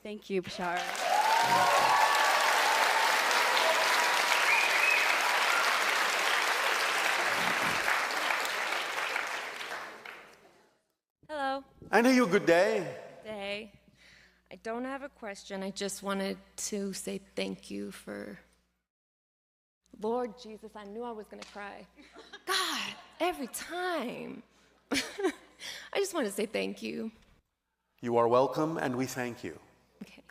Thank you, Bashar. Hello. I know you. Good day. Day. I don't have a question. I just wanted to say thank you for... Lord Jesus, I knew I was going to cry. God, every time. I just want to say thank you. You are welcome, and we thank you. Okay.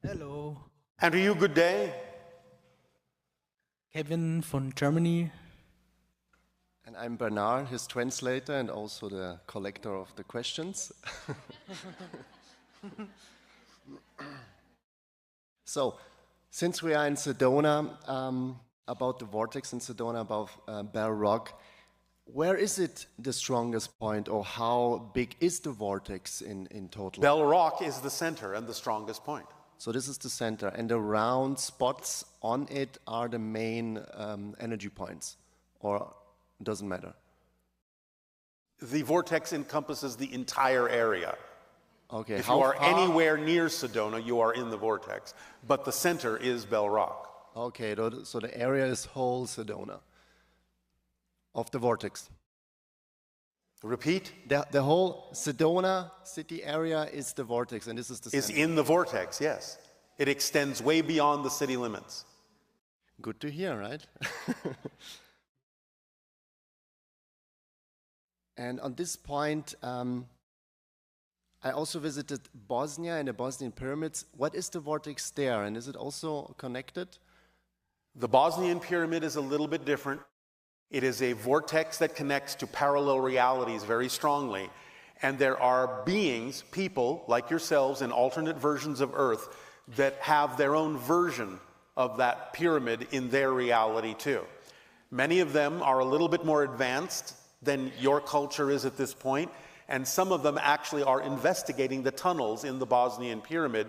Hello. And to you, good day. Kevin from Germany. And I'm Bernard, his translator and also the collector of the questions. So, since we are in Sedona, about the vortex in Sedona, above Bell Rock, where is it the strongest point, or how big is the vortex in total? Bell Rock is the center and the strongest point. So this is the center, and the round spots on it are the main energy points, or it doesn't matter? The vortex encompasses the entire area. Okay. If you are anywhere near Sedona, you are in the vortex, but the center is Bell Rock. Okay, so the area is whole Sedona of the vortex. Repeat? The whole Sedona city area is the vortex, and this is the Is center. in the vortex, yes. It extends way beyond the city limits. Good to hear, right? And on this point, I also visited Bosnia and the Bosnian Pyramids. What is the vortex there, and is it also connected? The Bosnian Pyramid is a little bit different. It is a vortex that connects to parallel realities very strongly. And there are beings, people like yourselves in alternate versions of Earth that have their own version of that pyramid in their reality too. Many of them are a little bit more advanced than your culture is at this point, and some of them actually are investigating the tunnels in the Bosnian Pyramid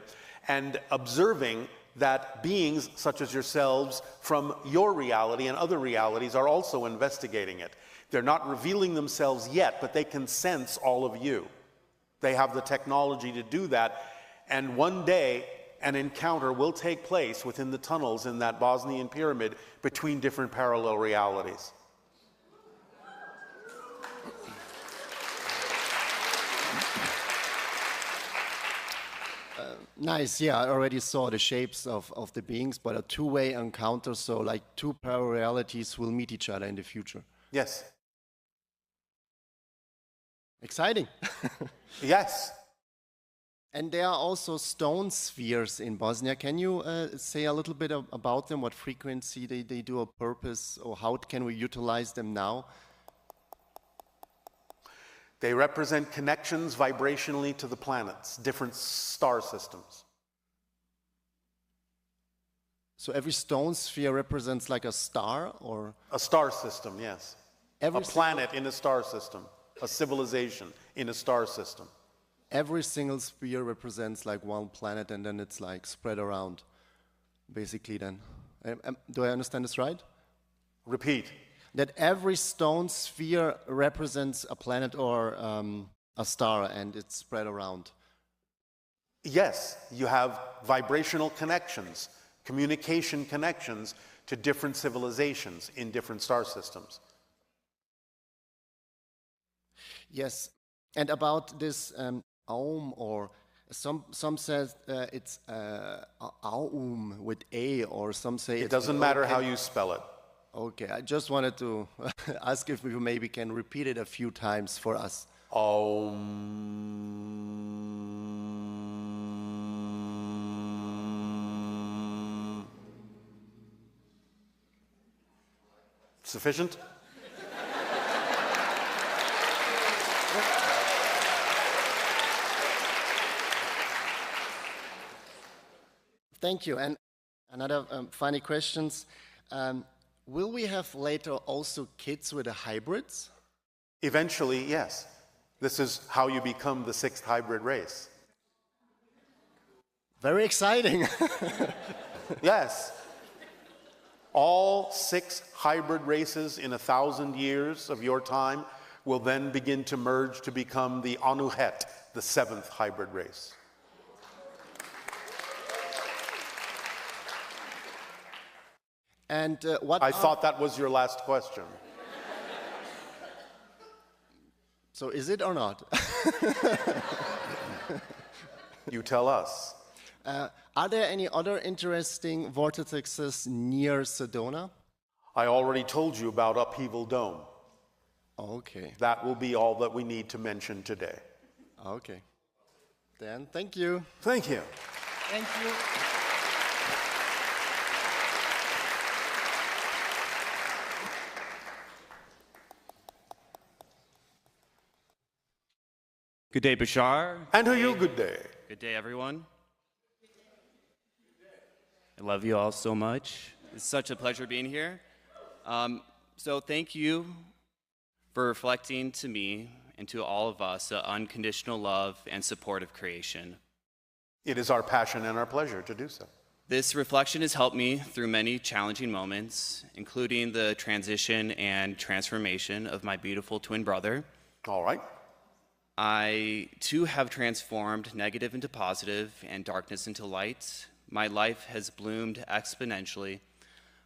and observing that beings such as yourselves from your reality and other realities are also investigating it. They're not revealing themselves yet, but they can sense all of you. They have the technology to do that, and one day an encounter will take place within the tunnels in that Bosnian pyramid between different parallel realities. Nice, yeah, I already saw the shapes of the beings, but a two-way encounter, so like two parallel realities will meet each other in the future. Yes. Exciting. Yes. And there are also stone spheres in Bosnia. Can you say a little bit about them, what frequency they do, a purpose, or how can we utilize them now? They represent connections vibrationally to the planets, different star systems. So every stone sphere represents like a star, or? A star system, yes. A planet in a star system, a civilization in a star system. Every single sphere represents like one planet, and then it's like spread around, basically then. Do I understand this right? Repeat. That every stone sphere represents a planet or a star, and it's spread around. Yes, you have vibrational connections, communication connections to different civilizations in different star systems. Yes, and about this Aum, or some says it's Aum with A, or some say it doesn't matter how you spell it. Okay, I just wanted to ask if we maybe can repeat it a few times for us. Sufficient? Thank you. And another funny questions. Will we have later also kids with the hybrids? Eventually, yes. This is how you become the sixth hybrid race. Very exciting. Yes. All 6 hybrid races in 1,000 years of your time will then begin to merge to become the Anuhet, the 7th hybrid race. And I thought that was your last question. So is it or not? You tell us. Are there any other interesting vortexes near Sedona? I already told you about Upheaval Dome. Okay. That will be all that we need to mention today. Okay. Then, thank you. Thank you. Thank you. Good day, Bashar. And to you, good day. Good day, everyone. I love you all so much. It's such a pleasure being here. So thank you for reflecting to me and to all of us the unconditional love and support of creation. It is our passion and our pleasure to do so. This reflection has helped me through many challenging moments, including the transition and transformation of my beautiful twin brother. All right. I, too, have transformed negative into positive and darkness into light. My life has bloomed exponentially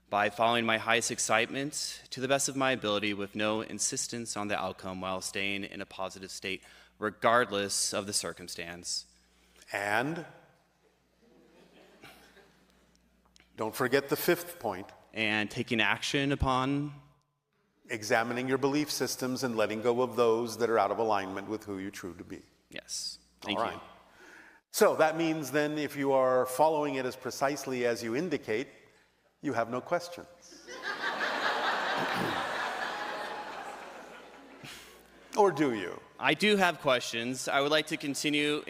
by following my highest excitement to the best of my ability with no insistence on the outcome while staying in a positive state, regardless of the circumstance. And don't forget the 5th point. And taking action upon Examining your belief systems and letting go of those that are out of alignment with who you true to be. Yes. Thank All you. right. So that means then if you are following it as precisely as you indicate, you have no questions. Or do you? I do have questions. I would like to continue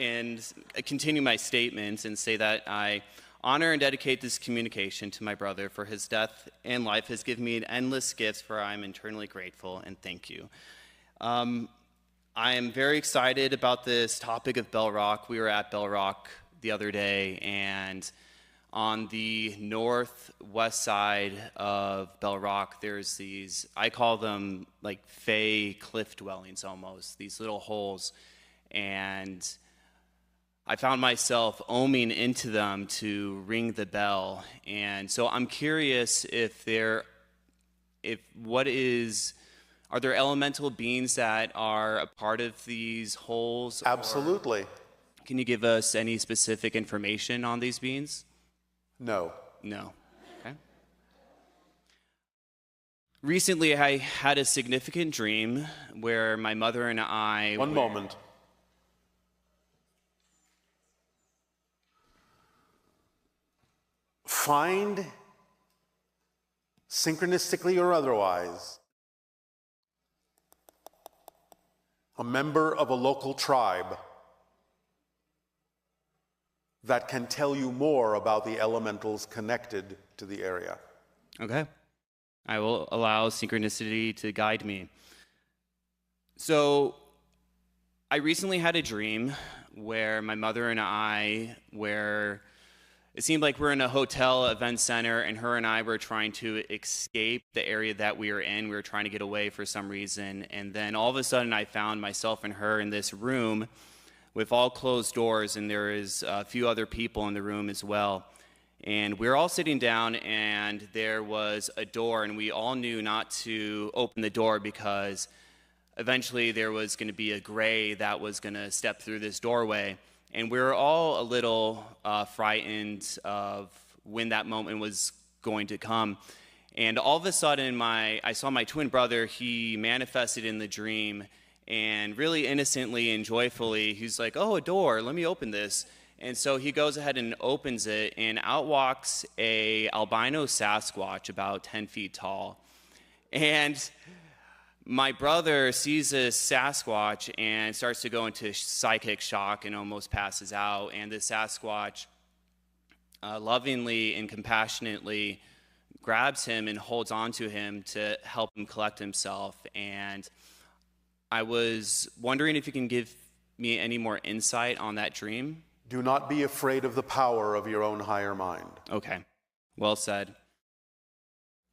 my statements and say that I honor and dedicate this communication to my brother, for his death and life has given me an endless gift, for I am eternally grateful, and thank you. I am very excited about this topic of Bell Rock. We were at Bell Rock the other day, and on the northwest side of Bell Rock, there's these, I call them like fey cliff dwellings almost, these little holes, and I found myself ohming into them to ring the bell. And so I'm curious are there elemental beings that are a part of these holes? Absolutely. Can you give us any specific information on these beings? No. No. Okay. Recently, I had a significant dream where my mother and I... One moment. Find, synchronistically or otherwise, a member of a local tribe that can tell you more about the elementals connected to the area. Okay. I will allow synchronicity to guide me. So, I recently had a dream where my mother and I it seemed like we're in a hotel event center, and her and I were trying to escape the area that we were in. We were trying to get away for some reason. And then all of a sudden, I found myself and her in this room with all closed doors, and there is a few other people in the room as well. And we were all sitting down, and there was a door, and we all knew not to open the door because eventually there was going to be a gray that was going to step through this doorway. And we were all a little frightened of when that moment was going to come. And all of a sudden, I saw my twin brother. He manifested in the dream, and really innocently and joyfully, he's like, "Oh, a door, let me open this." And so he goes ahead and opens it, and out walks a albino Sasquatch about 10 feet tall. And my brother sees this Sasquatch and starts to go into psychic shock and almost passes out. And the Sasquatch lovingly and compassionately grabs him and holds on to him to help him collect himself. And I was wondering if you can give me any more insight on that dream. Do not be afraid of the power of your own higher mind. Okay. Well said.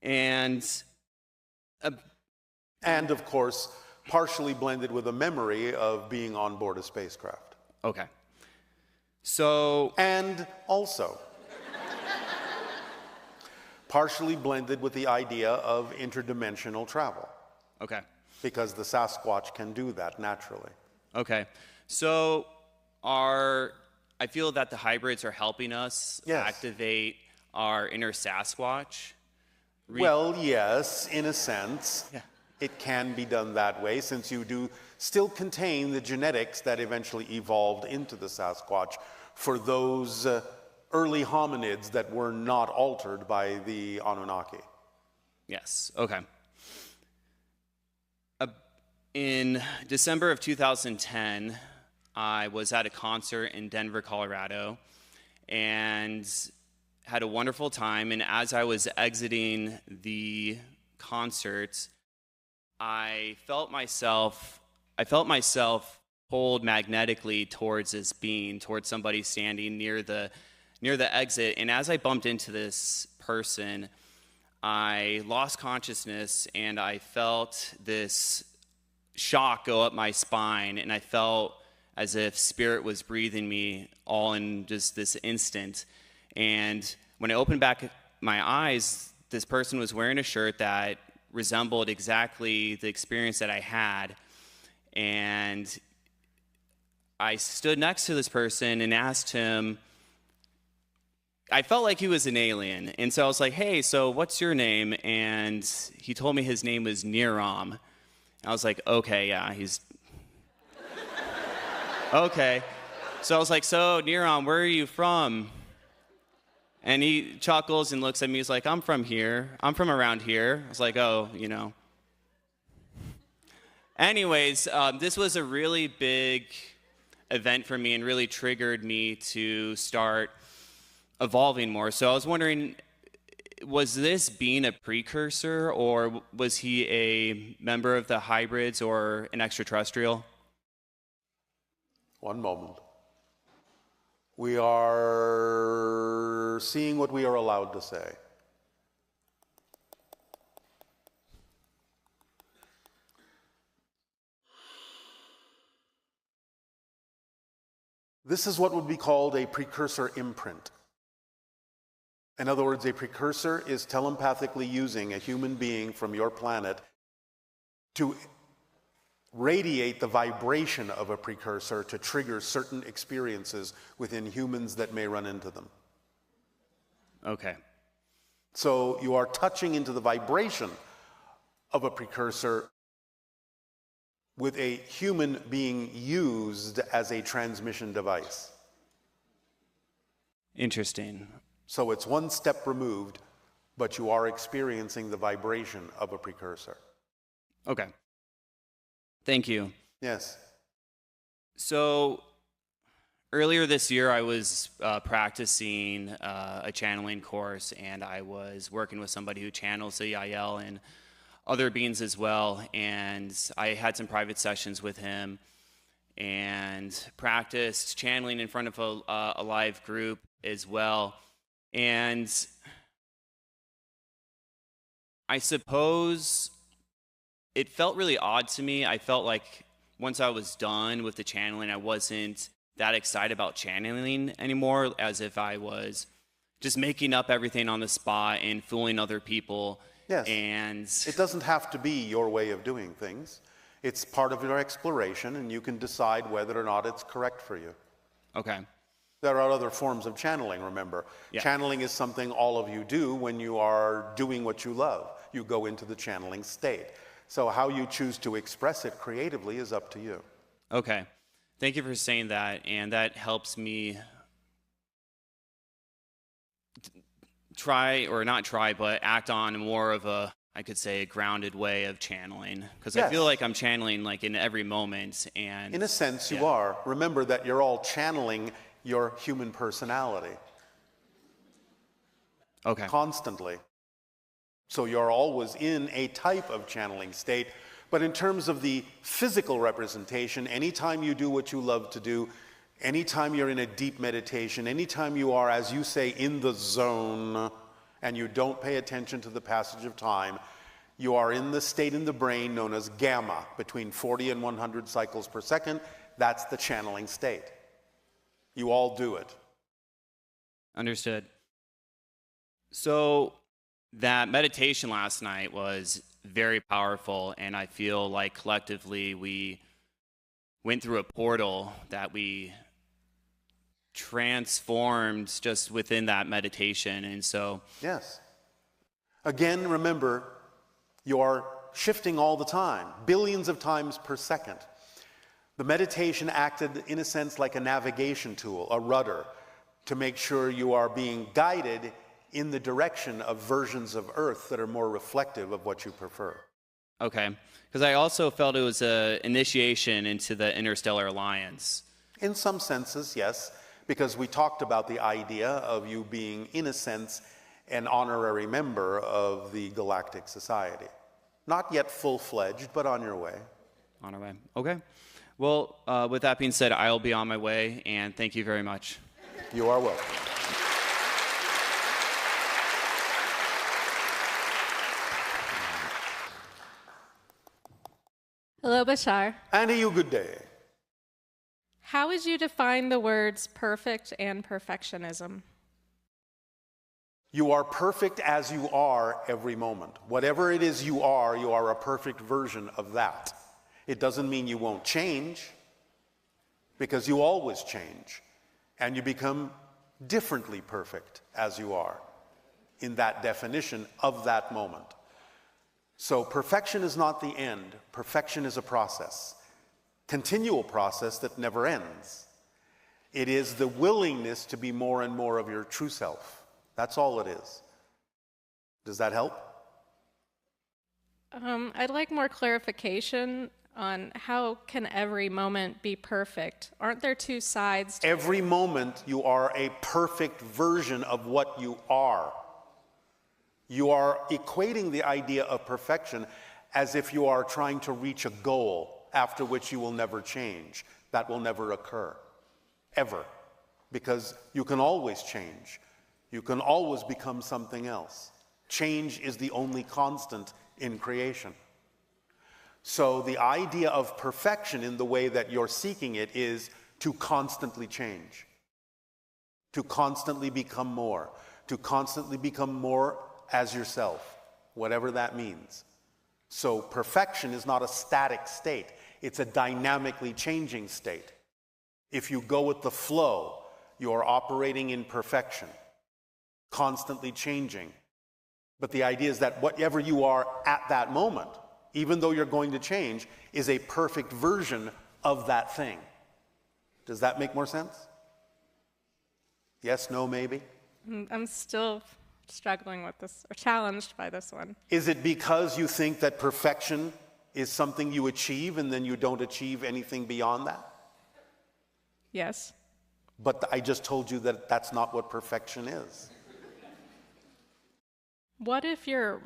And And of course, partially blended with a memory of being on board a spacecraft. okay. So, And also, partially blended with the idea of interdimensional travel, okay. because the Sasquatch can do that naturally. Okay. So I feel that the hybrids are helping us Yes. activate our inner Sasquatch. Well, yes, in a sense. Yeah. It can be done that way, since you do still contain the genetics that eventually evolved into the Sasquatch for those early hominids that were not altered by the Anunnaki. Yes. Okay. In December of 2010, I was at a concert in Denver, Colorado, and had a wonderful time. And as I was exiting the concert, I felt myself pulled magnetically towards this being, towards somebody standing near the exit. And as I bumped into this person, I lost consciousness, and I felt this shock go up my spine, and I felt as if spirit was breathing me all in just this instant. And when I opened back my eyes, this person was wearing a shirt that resembled exactly the experience that I had. And I stood next to this person and asked him, I felt like he was an alien. And so I was like, hey, so what's your name? And he told me his name was Niram. I was like, okay, yeah, he's... okay. So I was like, so Niram, where are you from? And he chuckles and looks at me. He's like, I'm from here. I'm from around here. I was like, oh, you know. Anyways, this was a really big event for me and really triggered me to start evolving more. So I was wondering, was this being a precursor, or was he a member of the hybrids or an extraterrestrial? One moment. We are seeing what we are allowed to say. This is what would be called a precursor imprint. In other words, a precursor is telepathically using a human being from your planet to radiate the vibration of a precursor to trigger certain experiences within humans that may run into them. Okay. So you are touching into the vibration of a precursor with a human being used as a transmission device. Interesting. So it's one step removed, but you are experiencing the vibration of a precursor. Okay. Thank you. Yes. So earlier this year, I was practicing a channeling course, and I was working with somebody who channels the IL and other beings as well. And I had some private sessions with him and practiced channeling in front of a live group as well. And I suppose it felt really odd to me. I felt like once I was done with the channeling, I wasn't that excited about channeling anymore, as if I was just making up everything on the spot and fooling other people. Yes. And it doesn't have to be your way of doing things. It's part of your exploration, and you can decide whether or not it's correct for you. Okay. There are other forms of channeling, remember. Yeah. Channeling is something all of you do when you are doing what you love. You go into the channeling state. So how you choose to express it creatively is up to you. Okay. Thank you for saying that, and that helps me try, or not try, but act on more of a, I could say, a grounded way of channeling. Because I feel like I'm channeling like in every moment. And in a sense, you are. Remember that you're all channeling your human personality. Okay. Constantly. So you're always in a type of channeling state. But in terms of the physical representation, anytime you do what you love to do, Anytime you're in a deep meditation, anytime you are, as you say, in the zone, and you don't pay attention to the passage of time, you are in the state in the brain known as gamma, between 40 and 100 cycles per second. That's the channeling state. You all do it. Understood. So that meditation last night was very powerful, and I feel like collectively we went through a portal that we transformed just within that meditation. And so Yes. Again, remember, you are shifting all the time, billions of times per second. The meditation acted, in a sense, like a navigation tool, a rudder, to make sure you are being guided in the direction of versions of Earth that are more reflective of what you prefer. okay, because I also felt it was an initiation into the Interstellar Alliance. In some senses, yes, because we talked about the idea of you being, in a sense, an honorary member of the Galactic Society. Not yet full-fledged, but on your way. On our way. Okay. Well, with that being said, I'll be on my way, and thank you very much. You are welcome. Hello, Bashar. And to you, good day. How would you define the words perfect and perfectionism? You are perfect as you are every moment. Whatever it is you are a perfect version of that. It doesn't mean you won't change, because you always change, and you become differently perfect as you are in that definition of that moment. So perfection is not the end. Perfection is a process, continual process that never ends. It is the willingness to be more and more of your true self. That's all it is. Does that help? I'd like more clarification on how can every moment be perfect? Aren't there two sides to Every moment you are a perfect version of what you are. You are equating the idea of perfection as if you are trying to reach a goal after which you will never change. That will never occur, ever, because you can always change. You can always become something else. Change is the only constant in creation. So the idea of perfection in the way that you're seeking it is to constantly change, to constantly become more as yourself, whatever that means. So perfection is not a static state. It's a dynamically changing state. If you go with the flow, you are operating in perfection, constantly changing. But the idea is that whatever you are at that moment, even though you're going to change, is a perfect version of that thing. Does that make more sense? Yes, no, maybe? I'm still struggling with this, or challenged by this one. Is it because you think that perfection is something you achieve and then you don't achieve anything beyond that? Yes. But I just told you that that's not what perfection is. What if you're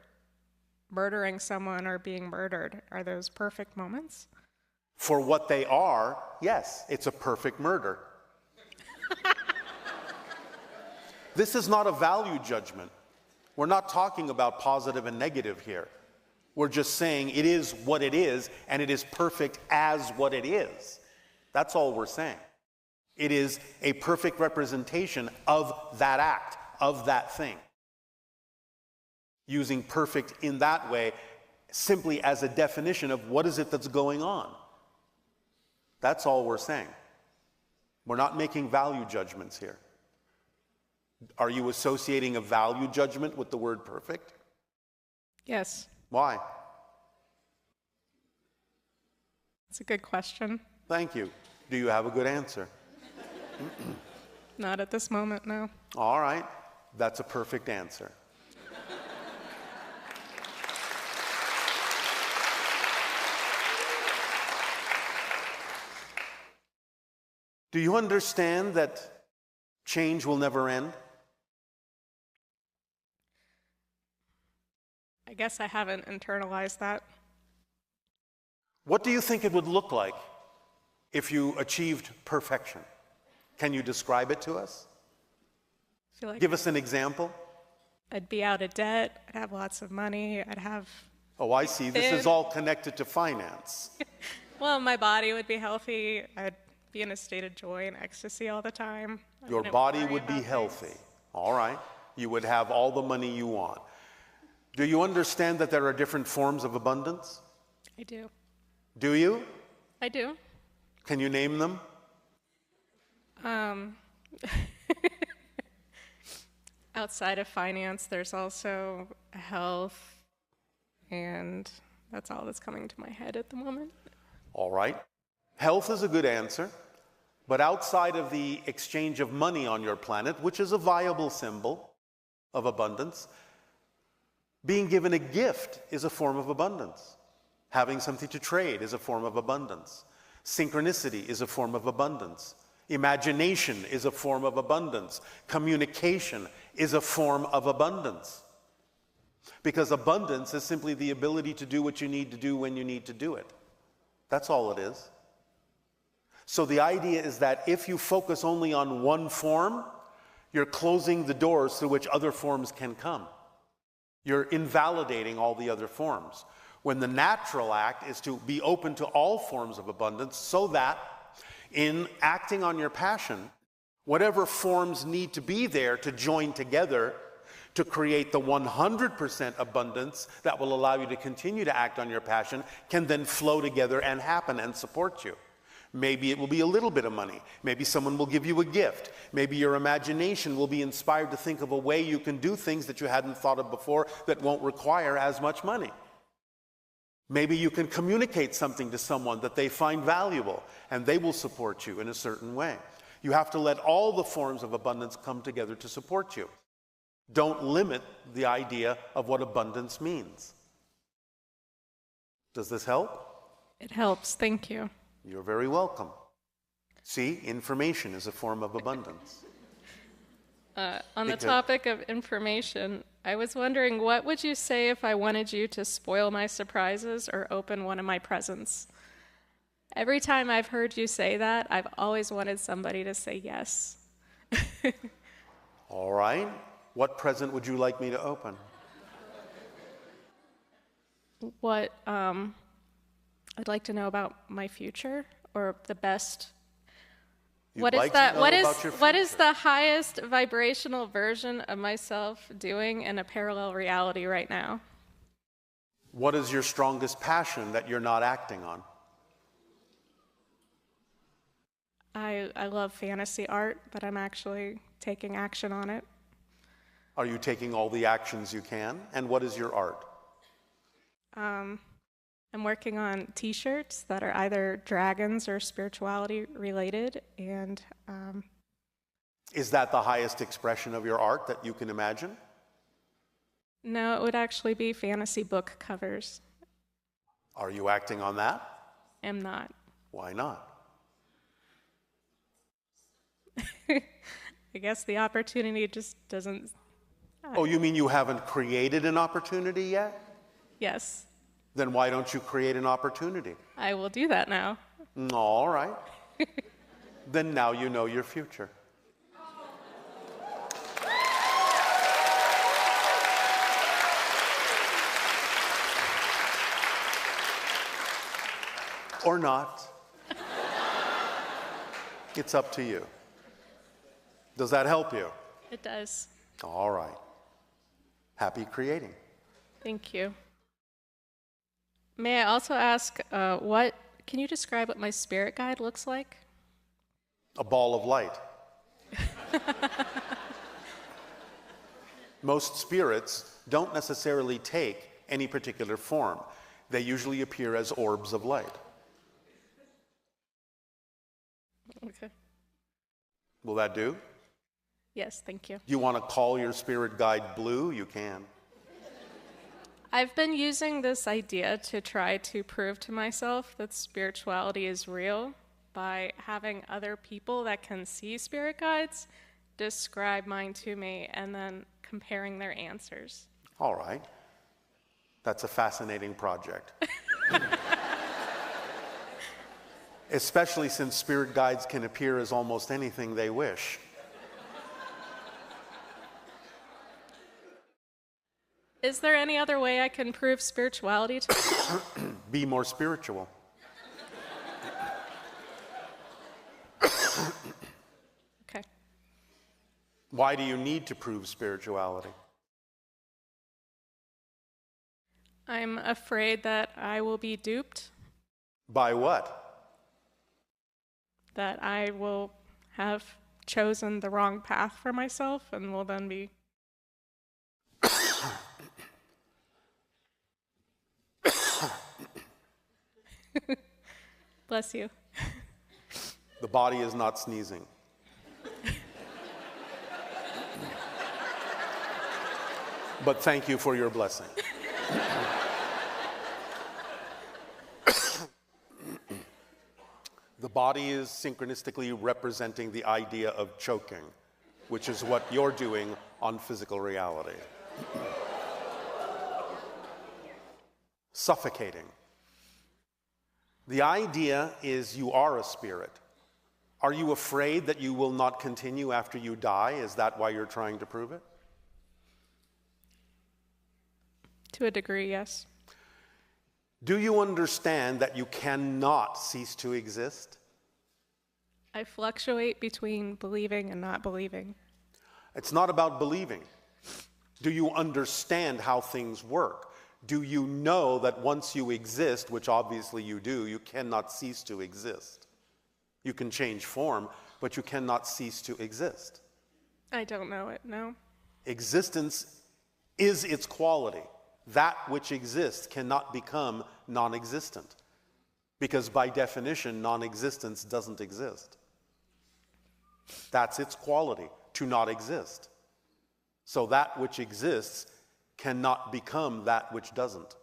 murdering someone or being murdered? Are those perfect moments? For what they are, yes, it's a perfect murder. This is not a value judgment. We're not talking about positive and negative here. We're just saying it is what it is, and it is perfect as what it is. That's all we're saying. It is a perfect representation of that act, of that thing. Using perfect in that way simply as a definition of what is it that's going on. That's all we're saying. We're not making value judgments here. Are you associating a value judgment with the word perfect? Yes. Why? That's a good question. Thank you. Do you have a good answer? Not at this moment, no. All right. That's a perfect answer. Do you understand that change will never end? I guess I haven't internalized that. What do you think it would look like if you achieved perfection? Can you describe it to us? I feel like Give us an example. I'd be out of debt, I'd have lots of money, I'd have, Oh, I see. This is all connected to finance. well, my body would be healthy, I'd be in a state of joy and ecstasy all the time. I Your wouldn't body worry would be about healthy. things. All right. You would have all the money you want. Do you understand that there are different forms of abundance? I do. Do you? I do. Can you name them? Outside of finance, there's also health, and that's all that's coming to my head at the moment. All right. Health is a good answer. But outside of the exchange of money on your planet, which is a viable symbol of abundance, being given a gift is a form of abundance. Having something to trade is a form of abundance. Synchronicity is a form of abundance. Imagination is a form of abundance. Communication is a form of abundance. Because abundance is simply the ability to do what you need to do when you need to do it. That's all it is. So the idea is that if you focus only on one form, you're closing the doors through which other forms can come. You're invalidating all the other forms. When the natural act is to be open to all forms of abundance, so that in acting on your passion, whatever forms need to be there to join together to create the 100% abundance that will allow you to continue to act on your passion can then flow together and happen and support you. Maybe it will be a little bit of money. Maybe someone will give you a gift. Maybe your imagination will be inspired to think of a way you can do things that you hadn't thought of before that won't require as much money. Maybe you can communicate something to someone that they find valuable, and they will support you in a certain way. You have to let all the forms of abundance come together to support you. Don't limit the idea of what abundance means. Does this help? It helps, thank you. You're very welcome. See, information is a form of abundance. On the topic of information, I was wondering, what would you say if I wanted you to spoil my surprises or open one of my presents? Every time I've heard you say that, I've always wanted somebody to say yes. All right. What present would you like me to open? What I'd like to know about my future, or the best. What is that? What is the highest vibrational version of myself doing in a parallel reality right now? What is your strongest passion that you're not acting on? I love fantasy art, but I'm actually taking action on it. Are you taking all the actions you can? And what is your art? I'm working on T-shirts that are either dragons or spirituality related, and is that the highest expression of your art that you can imagine? No, it would actually be fantasy book covers. Are you acting on that? Am not. Why not? I guess the opportunity just doesn't. Oh, you mean you haven't created an opportunity yet? Yes. Then why don't you create an opportunity? I will do that now. All right. Then now you know your future. Or not. It's up to you. Does that help you? It does. All right. Happy creating. Thank you. May I also ask, can you describe what my spirit guide looks like? A ball of light. Most spirits don't necessarily take any particular form. They usually appear as orbs of light. Okay. Will that do? Yes, thank you. Do you want to call your spirit guide Blue? You can. I've been using this idea to try to prove to myself that spirituality is real by having other people that can see spirit guides describe mine to me and then comparing their answers. All right. That's a fascinating project. Especially since spirit guides can appear as almost anything they wish. Is there any other way I can prove spirituality to myself? Be more spiritual. Okay. Why do you need to prove spirituality? I'm afraid that I will be duped, By what? that I will have chosen the wrong path for myself and will then be... Bless you. The body is not sneezing. But thank you for your blessing. The body is synchronistically representing the idea of choking, which is what you're doing on physical reality. Suffocating. The idea is you are a spirit. Are you afraid that you will not continue after you die? Is that why you're trying to prove it? To a degree, yes. Do you understand that you cannot cease to exist? I fluctuate between believing and not believing. It's not about believing. Do you understand how things work? Do you know that once you exist, which obviously you do, you cannot cease to exist? You can change form, but you cannot cease to exist. I don't know it, no. Existence is its quality. That which exists cannot become non-existent, because by definition, non-existence doesn't exist. That's its quality, to not exist. So that which exists cannot become that which doesn't.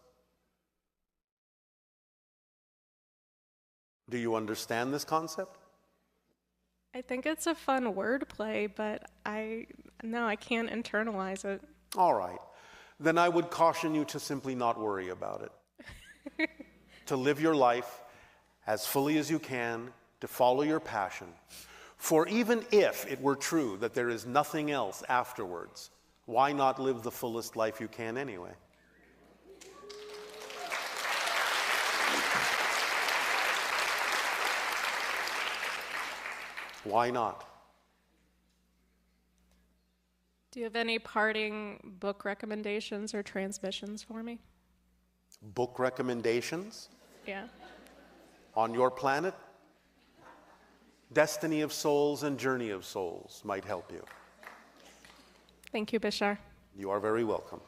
Do you understand this concept? I think it's a fun wordplay, but I can't internalize it. All right. Then I would caution you to simply not worry about it. To live your life as fully as you can, to follow your passion. For even if it were true that there is nothing else afterwards, why not live the fullest life you can anyway? Why not? Do you have any parting book recommendations or transmissions for me? Book recommendations? Yeah. On your planet? Destiny of Souls and Journey of Souls might help you. Thank you, Bashar. You are very welcome.